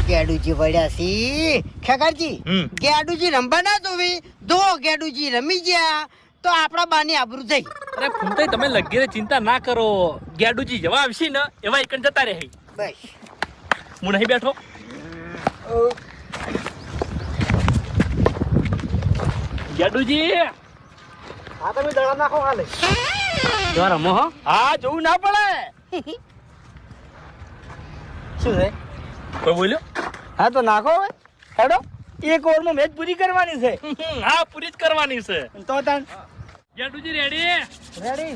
ગેડુજી વળ્યા સી ખેગારજી ગેડુજી રમવા ના જોવી દો ગેડુજી રમી ગયા તો આપણા બાની આબરૂ થઈ. અરે ફૂમતાઈ તમે લગીરે ચિંતા ના કરો, ગેડુજી જવા આવશે ને એવા એકન જતા રહે. બસ હું નહીં બેઠો. ગેડુજી હા તમે દડા નાખો હાલે જવા રમો હો. હા જોવું ના પડે. શું છે કોઈ બોલ્યો? હા તો નાખો હવે હેડો એક ઓવરમાં મેચ પૂરી કરવાની છે. હા પૂરી જ કરવાની છે. તો તાન ગેડુજી રેડી? રેડી